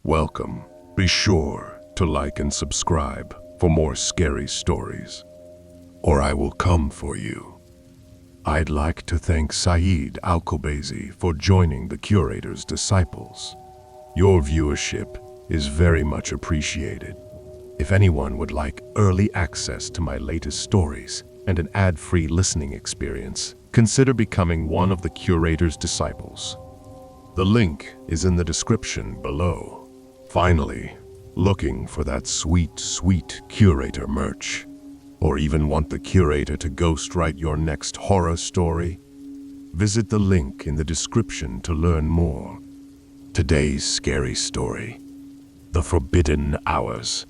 Welcome. Be sure to like and subscribe for more scary stories, or I will come for you. I'd like to thank Saeed Al-Kobazi for joining the Curator's Disciples. Your viewership is very much appreciated. If anyone would like early access to my latest stories and an ad-free listening experience, consider becoming one of the Curator's Disciples. The link is in the description below. Finally, looking for that sweet Curator merch? Or even want the Curator to ghostwrite your next horror story? Visit the link in the description to learn more. Today's scary story: The Forbidden Hours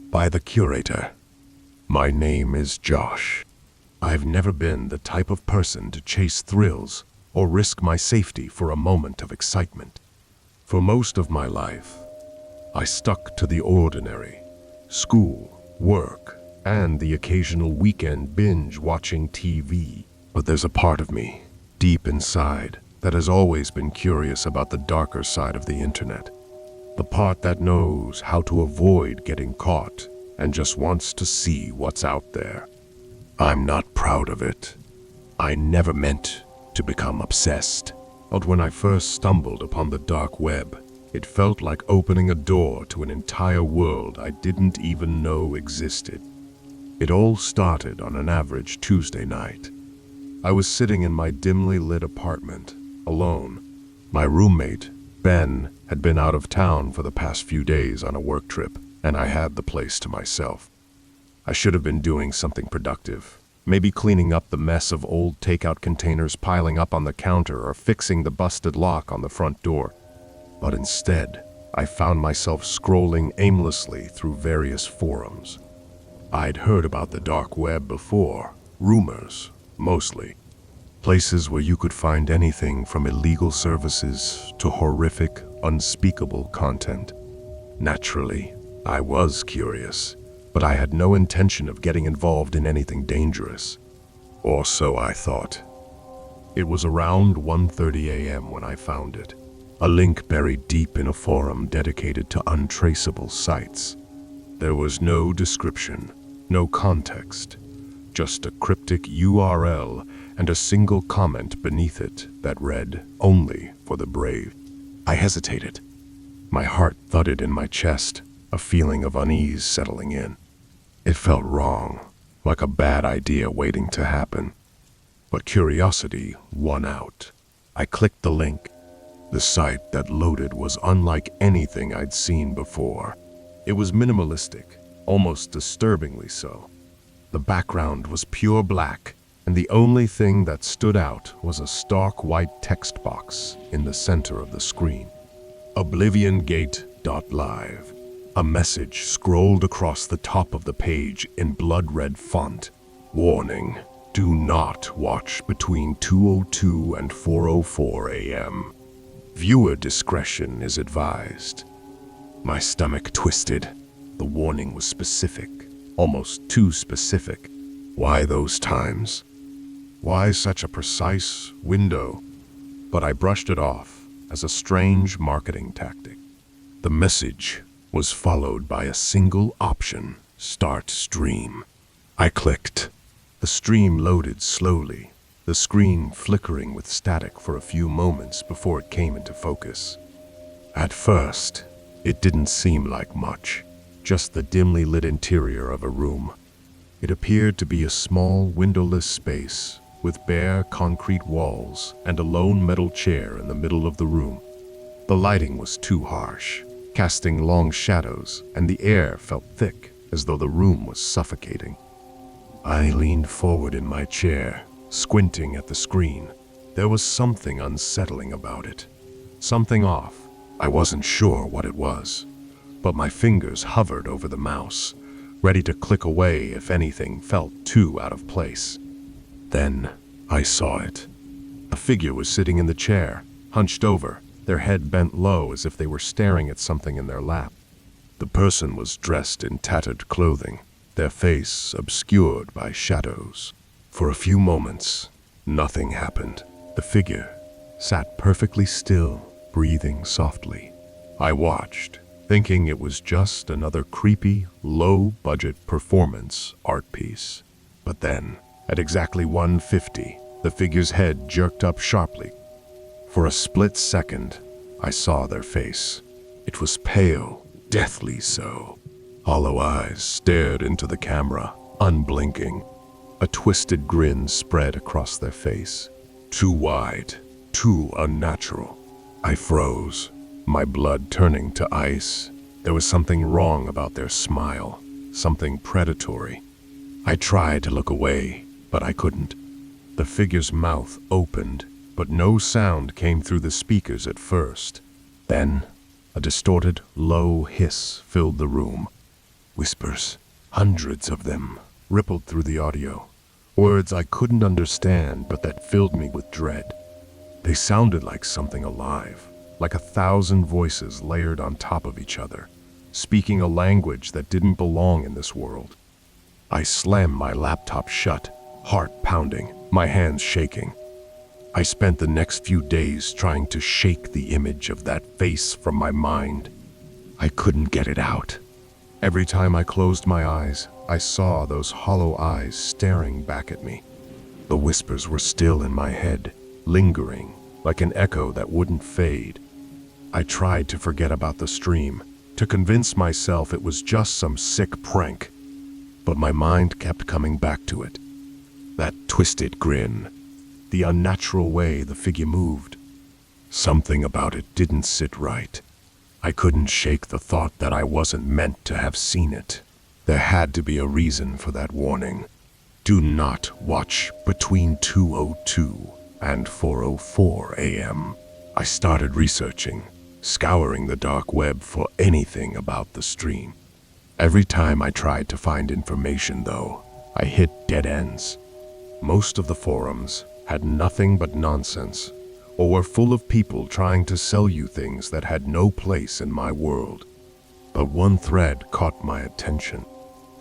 by the Curator. My name is Josh. I've never been the type of person to chase thrills or risk my safety for a moment of excitement. For most of my life, I stuck to the ordinary: school, work, and the occasional weekend binge watching TV. But there's a part of me, deep inside, that has always been curious about the darker side of the internet. The part that knows how to avoid getting caught and just wants to see what's out there. I'm not proud of it. I never meant to become obsessed. But when I first stumbled upon the dark web, it felt like opening a door to an entire world I didn't even know existed. It all started on an average Tuesday night. I was sitting in my dimly lit apartment, alone. My roommate, Ben, had been out of town for the past few days on a work trip, and I had the place to myself. I should have been doing something productive, maybe cleaning up the mess of old takeout containers piling up on the counter or fixing the busted lock on the front door. But instead, I found myself scrolling aimlessly through various forums. I'd heard about the dark web before, rumors, mostly. Places where you could find anything from illegal services to horrific, unspeakable content. Naturally, I was curious, but I had no intention of getting involved in anything dangerous. Or so I thought. It was around 1:30 a.m. when I found it, a link buried deep in a forum dedicated to untraceable sites. There was no description, no context, just a cryptic URL and a single comment beneath it that read, "Only for the brave." I hesitated. My heart thudded in my chest, a feeling of unease settling in. It felt wrong, like a bad idea waiting to happen. But curiosity won out. I clicked the link. The site that loaded was unlike anything I'd seen before. It was minimalistic, almost disturbingly so. The background was pure black, and the only thing that stood out was a stark white text box in the center of the screen. OblivionGate.live. A message scrolled across the top of the page in blood-red font. Warning: do not watch between 2:02 and 4:04 a.m. Viewer discretion is advised. My stomach twisted. The warning was specific, almost too specific. Why those times? Why such a precise window? But I brushed it off as a strange marketing tactic. The message was followed by a single option: start stream. I clicked. The stream loaded slowly, the screen flickering with static for a few moments before it came into focus. At first, it didn't seem like much, just the dimly lit interior of a room. It appeared to be a small, windowless space with bare concrete walls and a lone metal chair in the middle of the room. The lighting was too harsh, casting long shadows, and the air felt thick, as though the room was suffocating. I leaned forward in my chair, squinting at the screen. There was something unsettling about it. Something off. I wasn't sure what it was, but my fingers hovered over the mouse, ready to click away if anything felt too out of place. Then I saw it. A figure was sitting in the chair, hunched over, their head bent low as if they were staring at something in their lap. The person was dressed in tattered clothing, their face obscured by shadows. For a few moments, nothing happened. The figure sat perfectly still, breathing softly. I watched, thinking it was just another creepy, low-budget performance art piece. But then, at exactly 1:50, the figure's head jerked up sharply. For a split second, I saw their face. It was pale, deathly so. Hollow eyes stared into the camera, unblinking. A twisted grin spread across their face. Too wide, too unnatural. I froze, my blood turning to ice. There was something wrong about their smile, something predatory. I tried to look away, but I couldn't. The figure's mouth opened, but no sound came through the speakers at first. Then, a distorted, low hiss filled the room. Whispers, hundreds of them, rippled through the audio. Words I couldn't understand, but that filled me with dread. They sounded like something alive, like 1,000 voices layered on top of each other, speaking a language that didn't belong in this world. I slammed my laptop shut, heart pounding, my hands shaking. I spent the next few days trying to shake the image of that face from my mind. I couldn't get it out. Every time I closed my eyes, I saw those hollow eyes staring back at me. The whispers were still in my head, lingering, like an echo that wouldn't fade. I tried to forget about the stream, to convince myself it was just some sick prank. But my mind kept coming back to it. That twisted grin, the unnatural way the figure moved. Something about it didn't sit right. I couldn't shake the thought that I wasn't meant to have seen it. There had to be a reason for that warning. Do not watch between 2:02 and 4:04 a.m. I started researching, scouring the dark web for anything about the stream. Every time I tried to find information, though, I hit dead ends. Most of the forums had nothing but nonsense, or were full of people trying to sell you things that had no place in my world. But one thread caught my attention.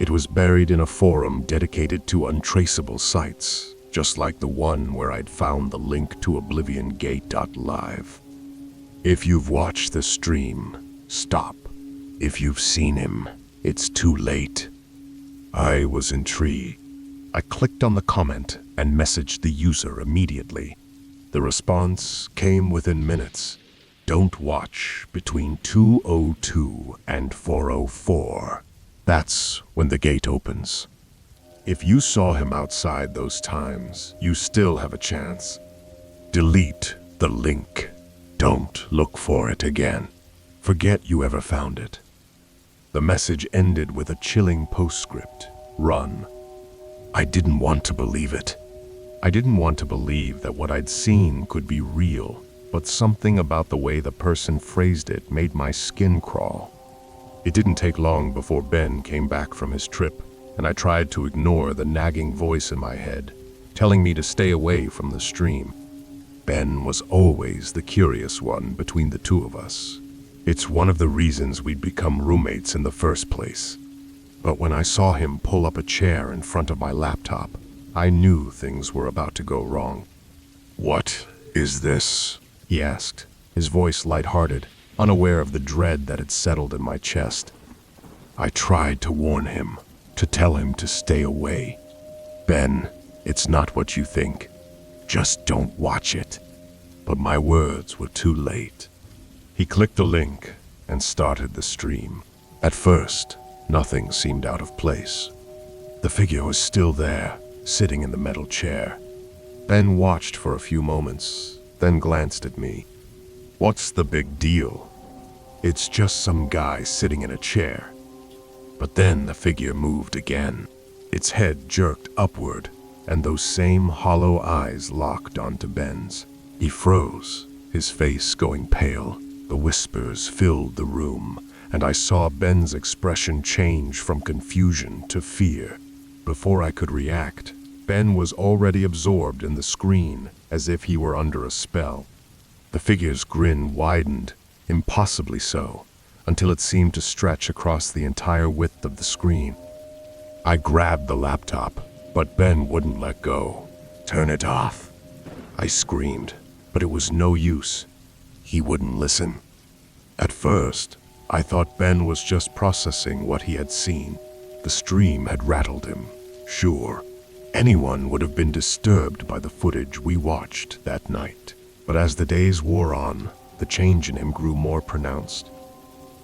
It was buried in a forum dedicated to untraceable sites, just like the one where I'd found the link to OblivionGate.live. If you've watched the stream, stop. If you've seen him, it's too late. I was intrigued. I clicked on the comment and messaged the user immediately. The response came within minutes. Don't watch between 2:02 and 4:04. That's when the gate opens. If you saw him outside those times, you still have a chance. Delete the link. Don't look for it again. Forget you ever found it. The message ended with a chilling postscript. Run. I didn't want to believe it. I didn't want to believe that what I'd seen could be real, but something about the way the person phrased it made my skin crawl. It didn't take long before Ben came back from his trip, and I tried to ignore the nagging voice in my head, telling me to stay away from the stream. Ben was always the curious one between the two of us. It's one of the reasons we'd become roommates in the first place. But when I saw him pull up a chair in front of my laptop, I knew things were about to go wrong. "What is this?" he asked, his voice lighthearted, unaware of the dread that had settled in my chest. I tried to warn him, to tell him to stay away. "Ben, it's not what you think. Just don't watch it." But my words were too late. He clicked a link and started the stream. At first, nothing seemed out of place. The figure was still there, sitting in the metal chair. Ben watched for a few moments, then glanced at me. "What's the big deal? It's just some guy sitting in a chair." But then the figure moved again. Its head jerked upward, and those same hollow eyes locked onto Ben's. He froze, his face going pale. The whispers filled the room, and I saw Ben's expression change from confusion to fear. Before I could react, Ben was already absorbed in the screen, as if he were under a spell. The figure's grin widened, impossibly so, until it seemed to stretch across the entire width of the screen. I grabbed the laptop, but Ben wouldn't let go. "Turn it off," I screamed, but it was no use. He wouldn't listen. At first, I thought Ben was just processing what he had seen. The stream had rattled him. Sure, anyone would have been disturbed by the footage we watched that night. But as the days wore on, the change in him grew more pronounced.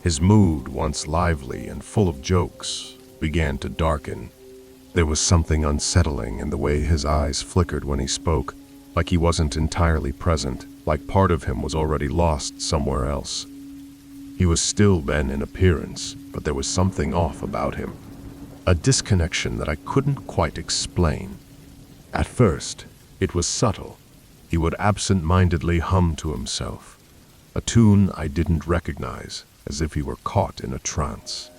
His mood, once lively and full of jokes, began to darken. There was something unsettling in the way his eyes flickered when he spoke, like he wasn't entirely present, like part of him was already lost somewhere else. He was still Ben in appearance, but there was something off about him. A disconnection that I couldn't quite explain. At first, it was subtle. He would absent-mindedly hum to himself, a tune I didn't recognize, as if he were caught in a trance.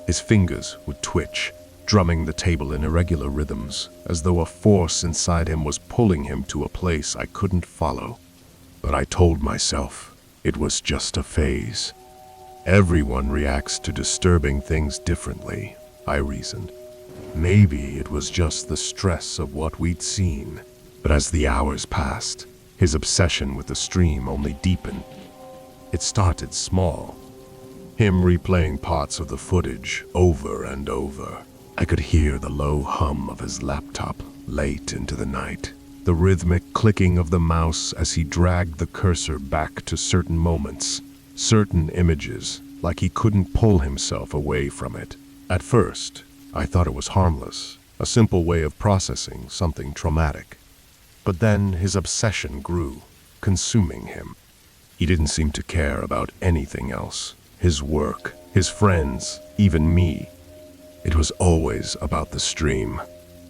His fingers would twitch, drumming the table in irregular rhythms, as though a force inside him was pulling him to a place I couldn't follow. But I told myself it was just a phase. Everyone reacts to disturbing things differently, I reasoned. Maybe it was just the stress of what we'd seen. But as the hours passed, his obsession with the stream only deepened. It started small. Him replaying parts of the footage over and over. I could hear the low hum of his laptop late into the night, the rhythmic clicking of the mouse as he dragged the cursor back to certain moments, certain images, like he couldn't pull himself away from it. At first, I thought it was harmless, a simple way of processing something traumatic. But then his obsession grew, consuming him. He didn't seem to care about anything else. His work, his friends, even me. It was always about the stream.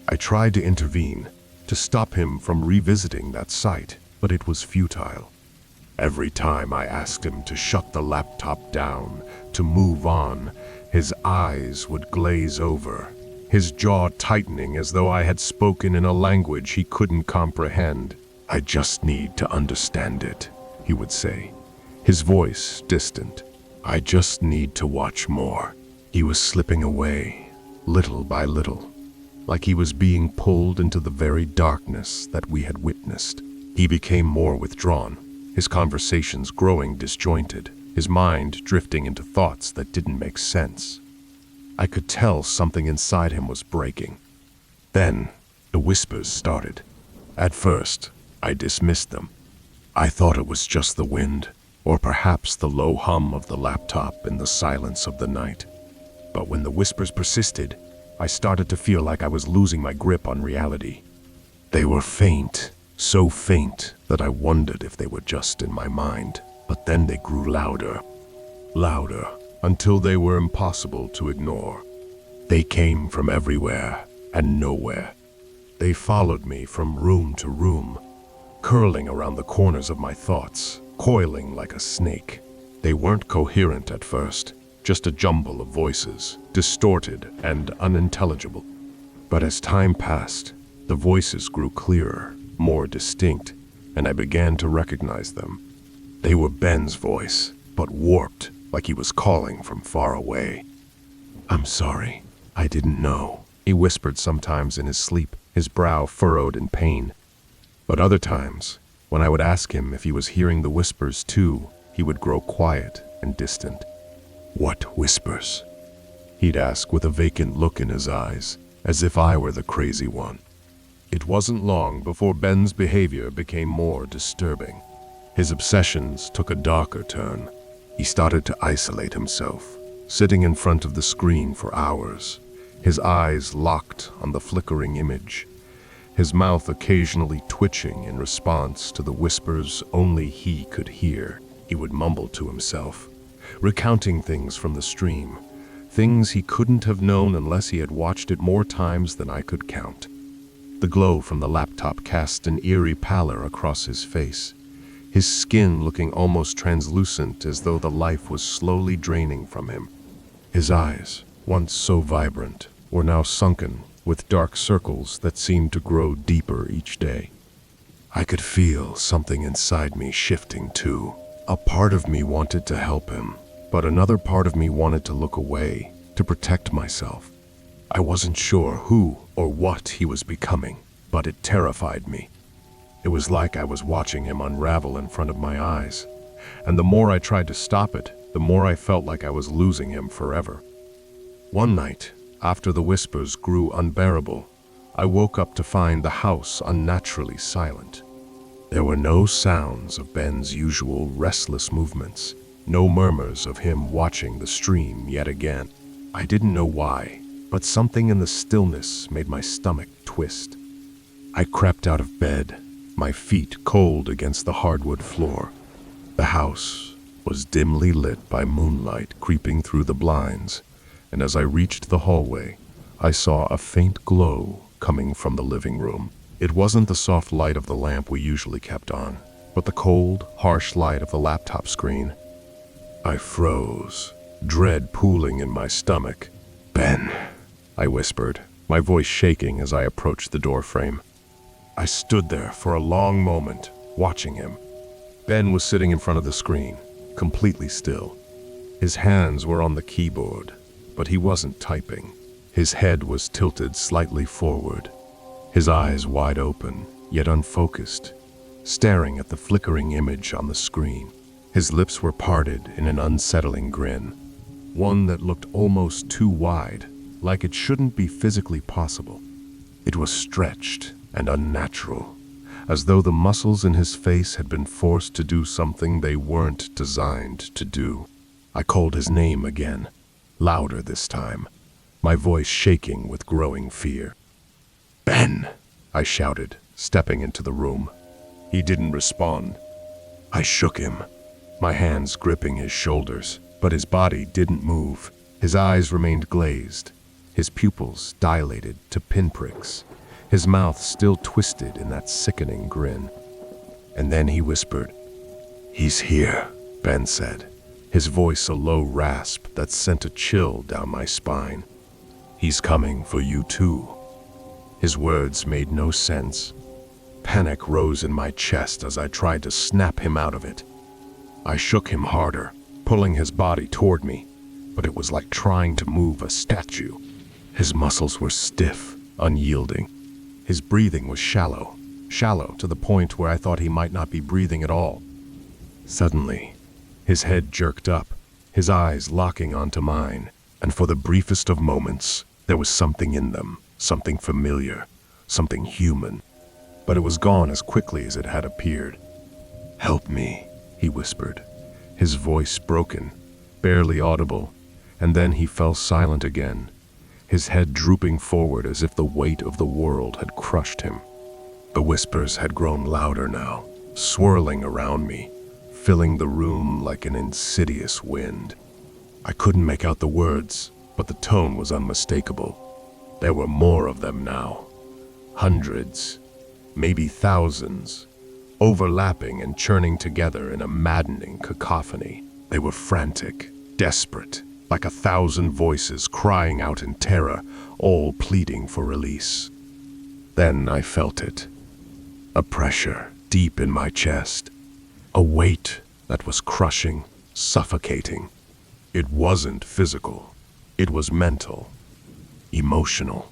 I tried to intervene, to stop him from revisiting that site, but it was futile. Every time I asked him to shut the laptop down, to move on, his eyes would glaze over, his jaw tightening as though I had spoken in a language he couldn't comprehend. "I just need to understand it," he would say, his voice distant. "I just need to watch more." He was slipping away, little by little, like he was being pulled into the very darkness that we had witnessed. He became more withdrawn, his conversations growing disjointed, his mind drifting into thoughts that didn't make sense. I could tell something inside him was breaking. Then, the whispers started. At first, I dismissed them. I thought it was just the wind, or perhaps the low hum of the laptop in the silence of the night. But when the whispers persisted, I started to feel like I was losing my grip on reality. They were faint, so faint that I wondered if they were just in my mind. But then they grew louder, louder, until they were impossible to ignore. They came from everywhere and nowhere. They followed me from room to room, curling around the corners of my thoughts, coiling like a snake. They weren't coherent at first, just a jumble of voices, distorted and unintelligible. But as time passed, the voices grew clearer, more distinct, and I began to recognize them. They were Ben's voice, but warped, like he was calling from far away. "I'm sorry, I didn't know," he whispered sometimes in his sleep, his brow furrowed in pain. But other times, when I would ask him if he was hearing the whispers too, he would grow quiet and distant. "What whispers?" he'd ask with a vacant look in his eyes, as if I were the crazy one. It wasn't long before Ben's behavior became more disturbing. His obsessions took a darker turn. He started to isolate himself, sitting in front of the screen for hours, his eyes locked on the flickering image, his mouth occasionally twitching in response to the whispers only he could hear. He would mumble to himself, recounting things from the stream, things he couldn't have known unless he had watched it more times than I could count. The glow from the laptop cast an eerie pallor across his face, his skin looking almost translucent as though the life was slowly draining from him. His eyes, once so vibrant, were now sunken with dark circles that seemed to grow deeper each day. I could feel something inside me shifting too. A part of me wanted to help him, but another part of me wanted to look away, to protect myself. I wasn't sure who or what he was becoming, but it terrified me. It was like I was watching him unravel in front of my eyes, and the more I tried to stop it, the more I felt like I was losing him forever. One night, after the whispers grew unbearable, I woke up to find the house unnaturally silent. There were no sounds of Ben's usual restless movements, no murmurs of him watching the stream yet again. I didn't know why, but something in the stillness made my stomach twist. I crept out of bed, my feet cold against the hardwood floor. The house was dimly lit by moonlight creeping through the blinds, and as I reached the hallway, I saw a faint glow coming from the living room. It wasn't the soft light of the lamp we usually kept on, but the cold, harsh light of the laptop screen. I froze, dread pooling in my stomach. "Ben," I whispered, my voice shaking as I approached the doorframe. I stood there for a long moment, watching him. Ben was sitting in front of the screen, completely still. His hands were on the keyboard, but he wasn't typing. His head was tilted slightly forward, his eyes wide open, yet unfocused, staring at the flickering image on the screen. His lips were parted in an unsettling grin, one that looked almost too wide, like it shouldn't be physically possible. It was stretched and unnatural, as though the muscles in his face had been forced to do something they weren't designed to do. I called his name again, louder this time, my voice shaking with growing fear. "Ben!" I shouted, stepping into the room. He didn't respond. I shook him, my hands gripping his shoulders, but his body didn't move. His eyes remained glazed, his pupils dilated to pinpricks, his mouth still twisted in that sickening grin. And then he whispered. "He's here," Ben said, his voice a low rasp that sent a chill down my spine. "He's coming for you too." His words made no sense. Panic rose in my chest as I tried to snap him out of it. I shook him harder, pulling his body toward me, but it was like trying to move a statue. His muscles were stiff, unyielding. His breathing was shallow to the point where I thought he might not be breathing at all. Suddenly, his head jerked up, his eyes locking onto mine, and for the briefest of moments, there was something in them, something familiar, something human, but it was gone as quickly as it had appeared. "Help me," he whispered, his voice broken, barely audible, and then he fell silent again, his head drooping forward as if the weight of the world had crushed him. The whispers had grown louder now, swirling around me, filling the room like an insidious wind. I couldn't make out the words, but the tone was unmistakable. There were more of them now. Hundreds, maybe thousands, overlapping and churning together in a maddening cacophony. They were frantic, desperate, like 1,000 voices crying out in terror, all pleading for release. Then I felt it. A pressure deep in my chest. A weight that was crushing, suffocating. It wasn't physical. It was mental, emotional.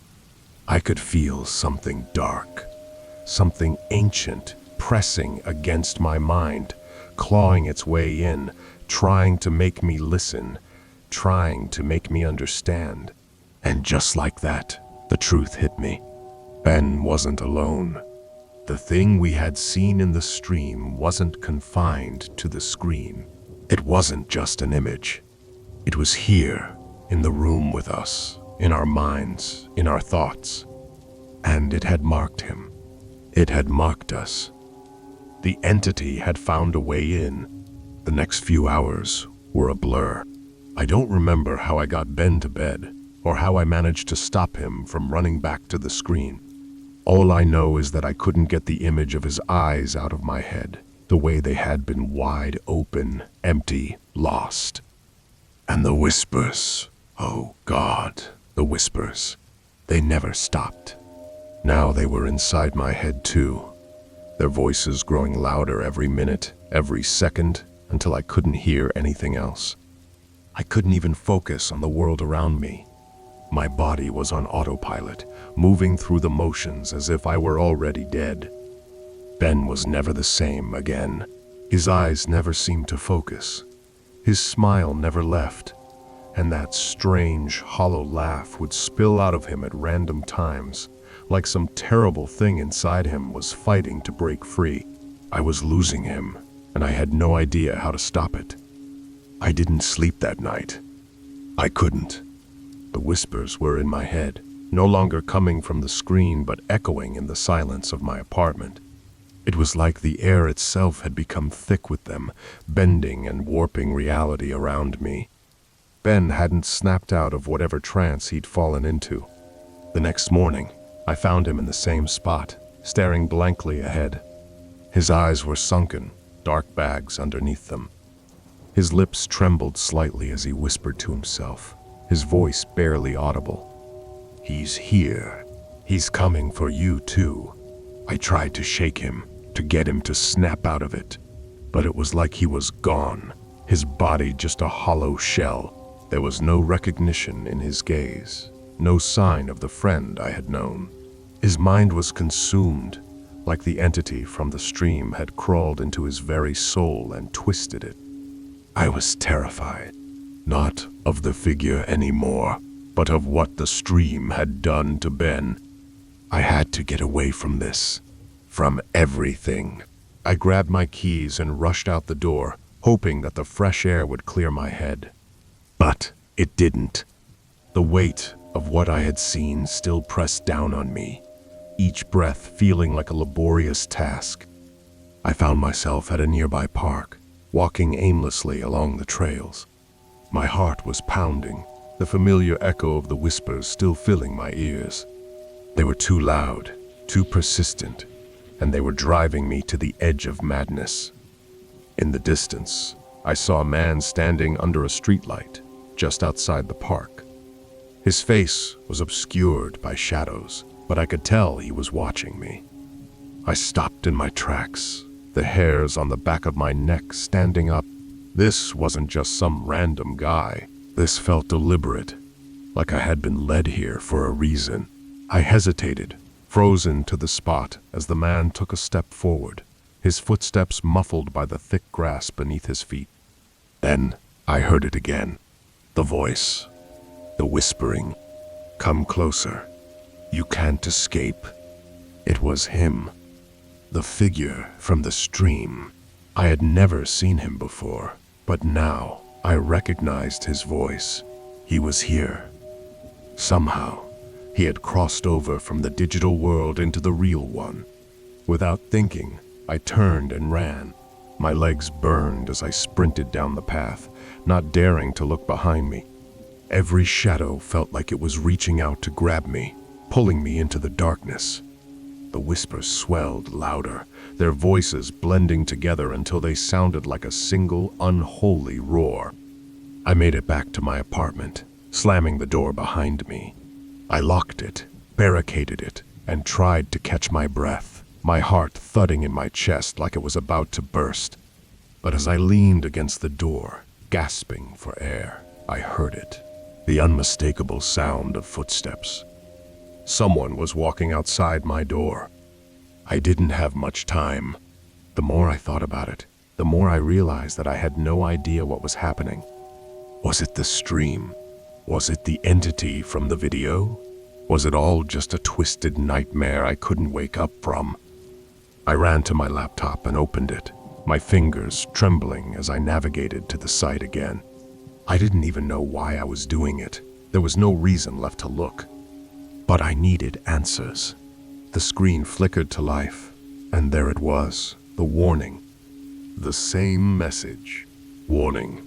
I could feel something dark, something ancient pressing against my mind, clawing its way in, trying to make me listen, trying to make me understand. And just like that, the truth hit me. Ben wasn't alone. The thing we had seen in the stream wasn't confined to the screen. It wasn't just an image. It was here, in the room with us, in our minds, in our thoughts. And it had marked him. It had marked us. The entity had found a way in. The next few hours were a blur. I don't remember how I got Ben to bed, or how I managed to stop him from running back to the screen. All I know is that I couldn't get the image of his eyes out of my head, the way they had been wide open, empty, lost. And the whispers, oh God, the whispers, they never stopped. Now they were inside my head too, their voices growing louder every minute, every second, until I couldn't hear anything else. I couldn't even focus on the world around me. My body was on autopilot, moving through the motions as if I were already dead. Ben was never the same again. His eyes never seemed to focus. His smile never left, and that strange, hollow laugh would spill out of him at random times, like some terrible thing inside him was fighting to break free. I was losing him, and I had no idea how to stop it. I didn't sleep that night. I couldn't. The whispers were in my head, no longer coming from the screen but echoing in the silence of my apartment. It was like the air itself had become thick with them, bending and warping reality around me. Ben hadn't snapped out of whatever trance he'd fallen into. The next morning, I found him in the same spot, staring blankly ahead. His eyes were sunken, dark bags underneath them. His lips trembled slightly as he whispered to himself, his voice barely audible. "He's here. He's coming for you too." I tried to shake him, to get him to snap out of it, but it was like he was gone, his body just a hollow shell. There was no recognition in his gaze, no sign of the friend I had known. His mind was consumed, like the entity from the stream had crawled into his very soul and twisted it. I was terrified, not of the figure anymore, but of what the stream had done to Ben. I had to get away from this, from everything. I grabbed my keys and rushed out the door, hoping that the fresh air would clear my head. But it didn't. The weight of what I had seen still pressed down on me, each breath feeling like a laborious task. I found myself at a nearby park, walking aimlessly along the trails. My heart was pounding, the familiar echo of the whispers still filling my ears. They were too loud, too persistent, and they were driving me to the edge of madness. In the distance, I saw a man standing under a streetlight, just outside the park. His face was obscured by shadows, but I could tell he was watching me. I stopped in my tracks, the hairs on the back of my neck standing up. This wasn't just some random guy. This felt deliberate, like I had been led here for a reason. I hesitated, frozen to the spot as the man took a step forward, his footsteps muffled by the thick grass beneath his feet. Then I heard it again. The voice, the whispering. "Come closer. You can't escape." It was him. The figure from the stream. I had never seen him before, but now I recognized his voice. He was here. Somehow, he had crossed over from the digital world into the real one. Without thinking, I turned and ran. My legs burned as I sprinted down the path, not daring to look behind me. Every shadow felt like it was reaching out to grab me, pulling me into the darkness. The whispers swelled louder, their voices blending together until they sounded like a single unholy roar. I made it back to my apartment, slamming the door behind me. I locked it, barricaded it, and tried to catch my breath, my heart thudding in my chest like it was about to burst. But as I leaned against the door, gasping for air, I heard it, the unmistakable sound of footsteps. Someone was walking outside my door. I didn't have much time. The more I thought about it, the more I realized that I had no idea what was happening. Was it the stream? Was it the entity from the video? Was it all just a twisted nightmare I couldn't wake up from? I ran to my laptop and opened it, my fingers trembling as I navigated to the site again. I didn't even know why I was doing it. There was no reason left to look. But I needed answers. The screen flickered to life, and there it was, the warning. The same message. Warning.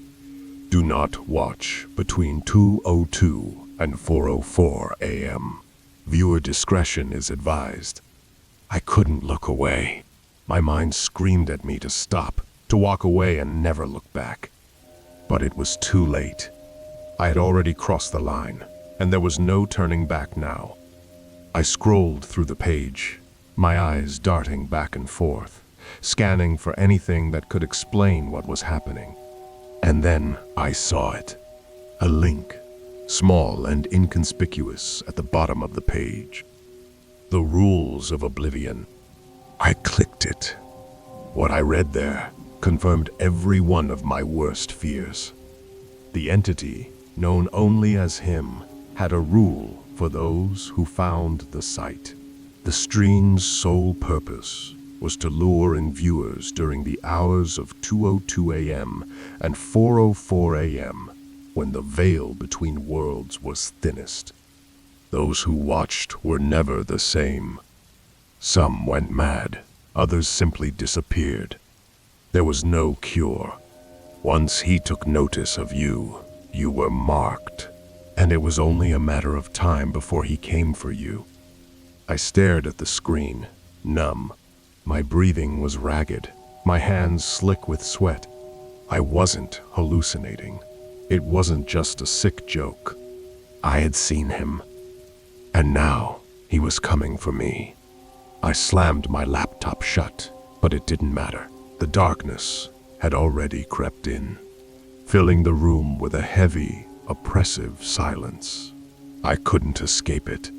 Do not watch between 2:02 and 4:04 a.m. Viewer discretion is advised. I couldn't look away. My mind screamed at me to stop, to walk away and never look back. But it was too late. I had already crossed the line, and there was no turning back now. I scrolled through the page, my eyes darting back and forth, scanning for anything that could explain what was happening. And then I saw it. A link, small and inconspicuous at the bottom of the page. The Rules of Oblivion. I clicked it. What I read there, confirmed every one of my worst fears. The entity, known only as him, had a rule for those who found the site. The stream's sole purpose was to lure in viewers during the hours of 2:02 a.m. and 4:04 a.m., when the veil between worlds was thinnest. Those who watched were never the same. Some went mad, others simply disappeared. There was no cure. Once he took notice of you, you were marked, and it was only a matter of time before he came for you. I stared at the screen, numb. My breathing was ragged, my hands slick with sweat. I wasn't hallucinating. It wasn't just a sick joke. I had seen him, and now he was coming for me. I slammed my laptop shut, but it didn't matter. The darkness had already crept in, filling the room with a heavy, oppressive silence. I couldn't escape it.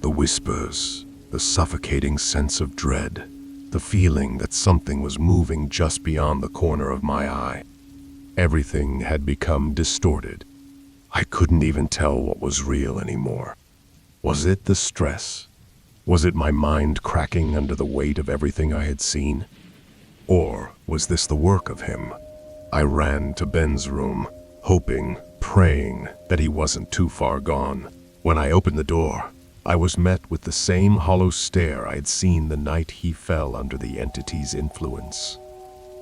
The whispers, the suffocating sense of dread, the feeling that something was moving just beyond the corner of my eye. Everything had become distorted. I couldn't even tell what was real anymore. Was it the stress? Was it my mind cracking under the weight of everything I had seen? Or was this the work of him? I ran to Ben's room, hoping, praying that he wasn't too far gone. When I opened the door, I was met with the same hollow stare I had seen the night he fell under the entity's influence.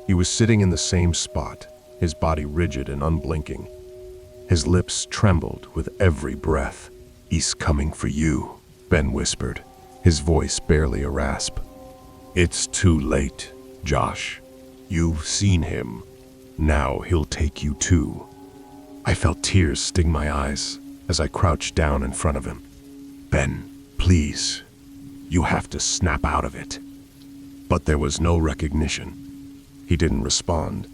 He was sitting in the same spot, his body rigid and unblinking. His lips trembled with every breath. "He's coming for you," Ben whispered, his voice barely a rasp. "It's too late, Josh. You've seen him. Now he'll take you too." I felt tears sting my eyes as I crouched down in front of him. "Ben, please. You have to snap out of it." But there was no recognition. He didn't respond.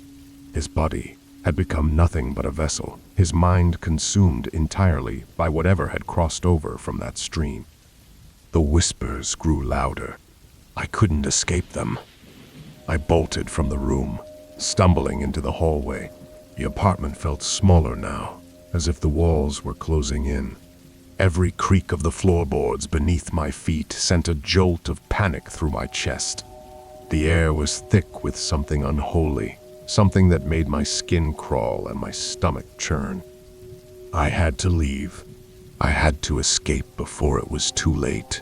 His body had become nothing but a vessel, his mind consumed entirely by whatever had crossed over from that stream. The whispers grew louder. I couldn't escape them. I bolted from the room, stumbling into the hallway. The apartment felt smaller now, as if the walls were closing in. Every creak of the floorboards beneath my feet sent a jolt of panic through my chest. The air was thick with something unholy, something that made my skin crawl and my stomach churn. I had to leave. I had to escape before it was too late.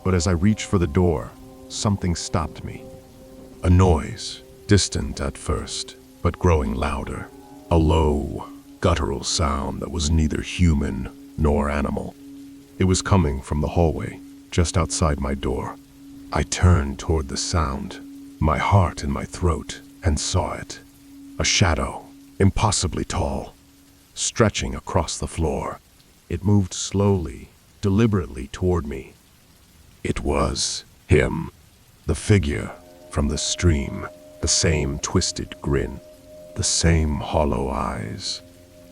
But as I reached for the door, something stopped me. A noise, distant at first, but growing louder. A low, guttural sound that was neither human nor animal. It was coming from the hallway, just outside my door. I turned toward the sound, my heart in my throat, and saw it. A shadow, impossibly tall, stretching across the floor. It moved slowly, deliberately toward me. It was him, the figure from the stream, the same twisted grin, the same hollow eyes.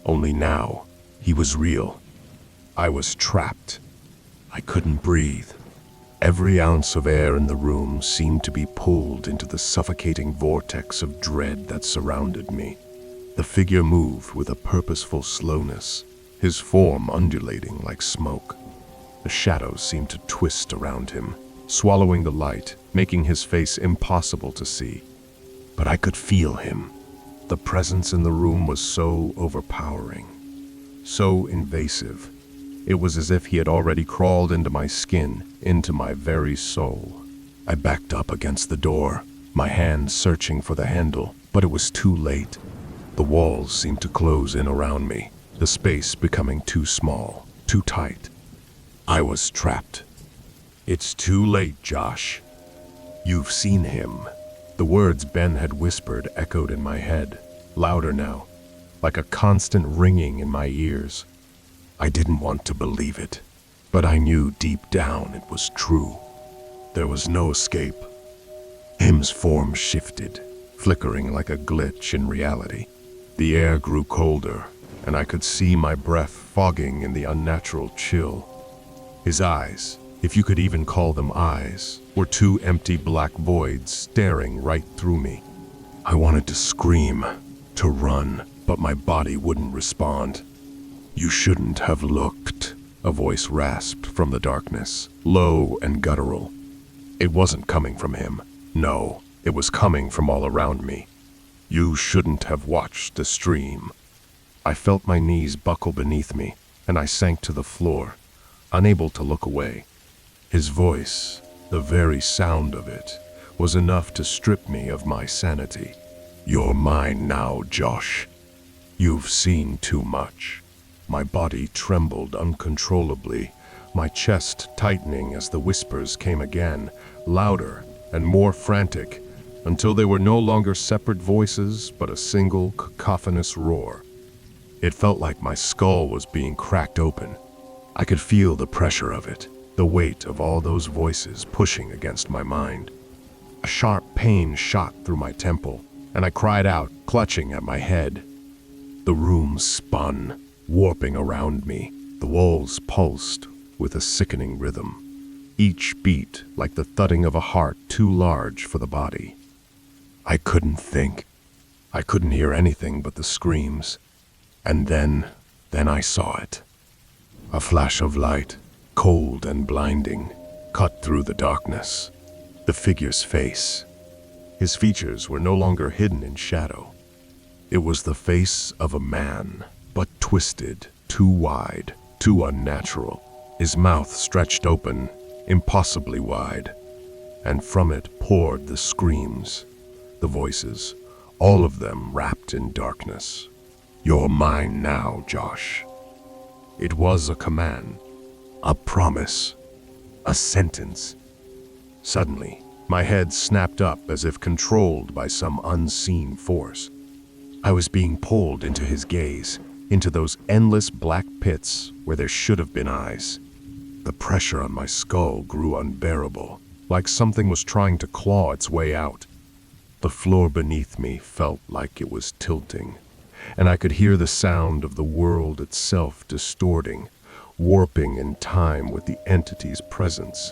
Only now, he was real. I was trapped. I couldn't breathe. Every ounce of air in the room seemed to be pulled into the suffocating vortex of dread that surrounded me. The figure moved with a purposeful slowness, his form undulating like smoke. The shadows seemed to twist around him, swallowing the light, making his face impossible to see. But I could feel him. The presence in the room was so overpowering, so invasive. It was as if he had already crawled into my skin, into my very soul. I backed up against the door, my hand searching for the handle, but it was too late. The walls seemed to close in around me, the space becoming too small, too tight. I was trapped. "It's too late, Josh. You've seen him." The words Ben had whispered echoed in my head, louder now, like a constant ringing in my ears. I didn't want to believe it, but I knew deep down it was true. There was no escape. Him's form shifted, flickering like a glitch in reality. The air grew colder, and I could see my breath fogging in the unnatural chill. His eyes, if you could even call them eyes, were two empty black voids staring right through me. I wanted to scream, to run, but my body wouldn't respond. "You shouldn't have looked," a voice rasped from the darkness, low and guttural. It wasn't coming from him. No, it was coming from all around me. "You shouldn't have watched the stream." I felt my knees buckle beneath me, and I sank to the floor, unable to look away. His voice, the very sound of it, was enough to strip me of my sanity. "You're mine now, Josh. You've seen too much." My body trembled uncontrollably, my chest tightening as the whispers came again, louder and more frantic, until they were no longer separate voices, but a single cacophonous roar. It felt like my skull was being cracked open. I could feel the pressure of it, the weight of all those voices pushing against my mind. A sharp pain shot through my temple, and I cried out, clutching at my head. The room spun, warping around me. The walls pulsed with a sickening rhythm, each beat like the thudding of a heart too large for the body. I couldn't think. I couldn't hear anything but the screams. And then I saw it. A flash of light, cold and blinding, cut through the darkness. The figure's face. His features were no longer hidden in shadow. It was the face of a man, but twisted, too wide, too unnatural. His mouth stretched open, impossibly wide, and from it poured the screams, the voices, all of them wrapped in darkness. "You're mine now, Josh." It was a command, a promise, a sentence. Suddenly, my head snapped up as if controlled by some unseen force. I was being pulled into his gaze, into those endless black pits where there should have been eyes. The pressure on my skull grew unbearable, like something was trying to claw its way out. The floor beneath me felt like it was tilting, and I could hear the sound of the world itself distorting, warping in time with the entity's presence.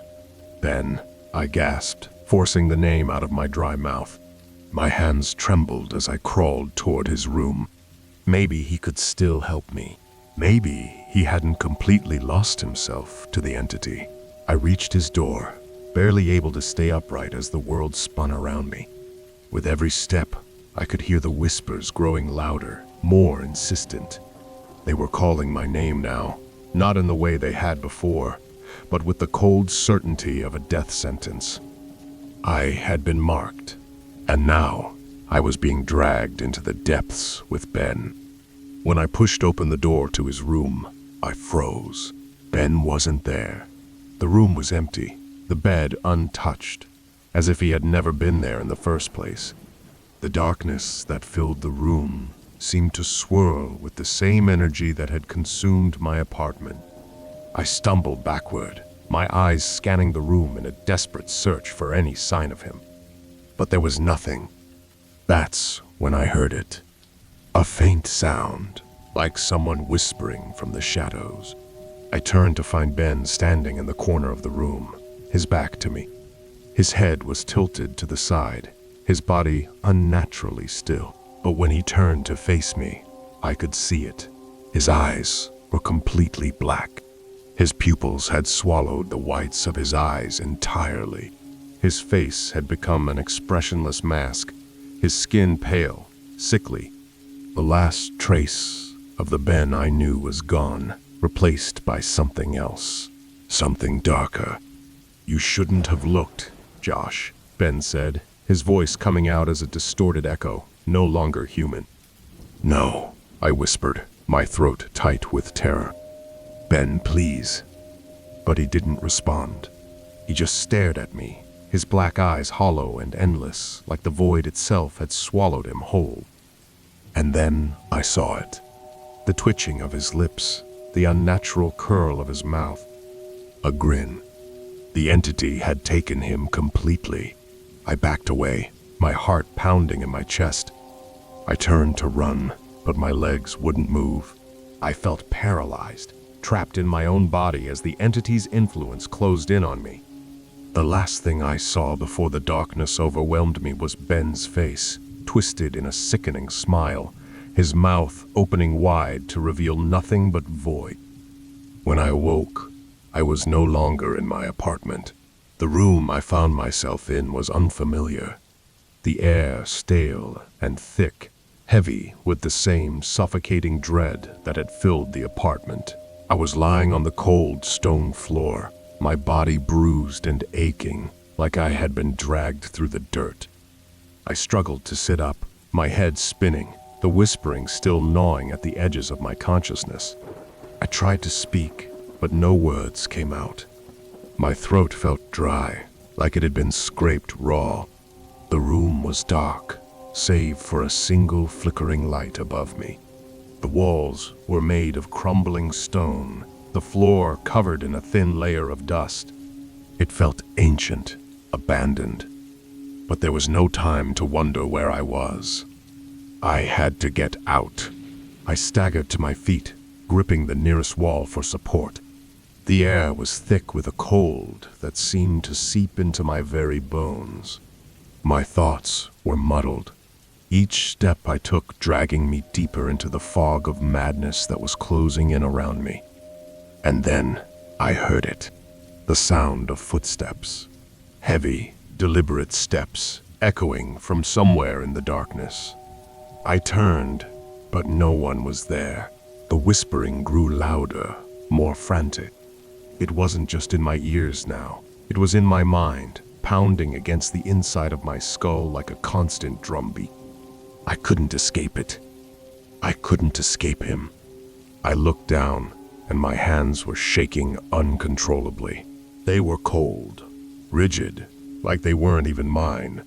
"Ben," I gasped, forcing the name out of my dry mouth. My hands trembled as I crawled toward his room. Maybe he could still help me. Maybe he hadn't completely lost himself to the entity. I reached his door, barely able to stay upright as the world spun around me. With every step, I could hear the whispers growing louder, more insistent. They were calling my name now, not in the way they had before, but with the cold certainty of a death sentence. I had been marked, and now I was being dragged into the depths with Ben. When I pushed open the door to his room, I froze. Ben wasn't there. The room was empty, the bed untouched, as if he had never been there in the first place. The darkness that filled the room seemed to swirl with the same energy that had consumed my apartment. I stumbled backward, my eyes scanning the room in a desperate search for any sign of him. But there was nothing. That's when I heard it. A faint sound, like someone whispering from the shadows. I turned to find Ben standing in the corner of the room, his back to me. His head was tilted to the side, his body unnaturally still. But when he turned to face me, I could see it. His eyes were completely black. His pupils had swallowed the whites of his eyes entirely. His face had become an expressionless mask, his skin pale, sickly. The last trace of the Ben I knew was gone, replaced by something else, something darker. "You shouldn't have looked, Josh," Ben said, his voice coming out as a distorted echo, no longer human. "No," I whispered, my throat tight with terror. "Ben, please." But he didn't respond. He just stared at me, his black eyes hollow and endless, like the void itself had swallowed him whole. And then I saw it. The twitching of his lips, the unnatural curl of his mouth. A grin. The entity had taken him completely. I backed away, my heart pounding in my chest. I turned to run, but my legs wouldn't move. I felt paralyzed, trapped in my own body as the entity's influence closed in on me. The last thing I saw before the darkness overwhelmed me was Ben's face, twisted in a sickening smile, his mouth opening wide to reveal nothing but void. When I awoke, I was no longer in my apartment. The room I found myself in was unfamiliar. The air stale and thick, heavy with the same suffocating dread that had filled the apartment. I was lying on the cold stone floor, my body bruised and aching, like I had been dragged through the dirt. I struggled to sit up, my head spinning, the whispering still gnawing at the edges of my consciousness. I tried to speak, but no words came out. My throat felt dry, like it had been scraped raw. The room was dark, save for a single flickering light above me. The walls were made of crumbling stone, the floor covered in a thin layer of dust. It felt ancient, abandoned. But there was no time to wonder where I was. I had to get out. I staggered to my feet, gripping the nearest wall for support. The air was thick with a cold that seemed to seep into my very bones. My thoughts were muddled, each step I took dragging me deeper into the fog of madness that was closing in around me. And then I heard it, the sound of footsteps, heavy, deliberate steps echoing from somewhere in the darkness. I turned, but no one was there. The whispering grew louder, more frantic. It wasn't just in my ears now. It was in my mind, pounding against the inside of my skull like a constant drumbeat. I couldn't escape it. I couldn't escape him. I looked down, and my hands were shaking uncontrollably. They were cold, rigid, like they weren't even mine.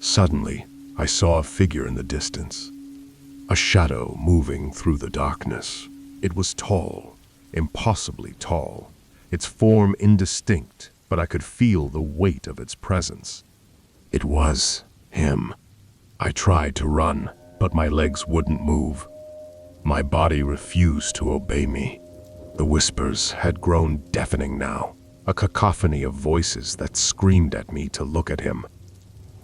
Suddenly, I saw a figure in the distance, a shadow moving through the darkness. It was tall, impossibly tall, its form indistinct, but I could feel the weight of its presence. It was him. I tried to run, but my legs wouldn't move. My body refused to obey me. The whispers had grown deafening now, a cacophony of voices that screamed at me to look at him.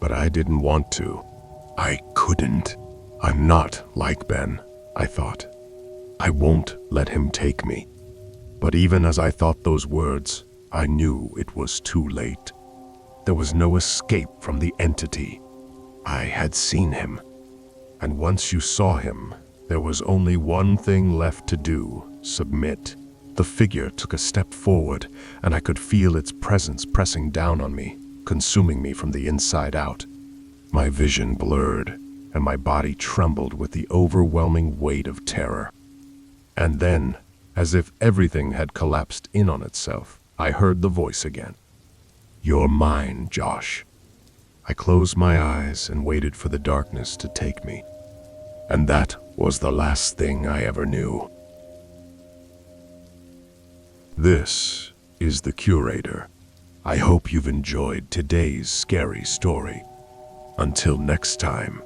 But I didn't want to. I couldn't. I'm not like Ben, I thought. I won't let him take me. But even as I thought those words, I knew it was too late. There was no escape from the entity. I had seen him. And once you saw him, there was only one thing left to do: submit. The figure took a step forward, and I could feel its presence pressing down on me, consuming me from the inside out. My vision blurred, and my body trembled with the overwhelming weight of terror. And then, as if everything had collapsed in on itself, I heard the voice again. "You're mine, Josh." I closed my eyes and waited for the darkness to take me. And that was the last thing I ever knew. This is The Curator. I hope you've enjoyed today's scary story. Until next time.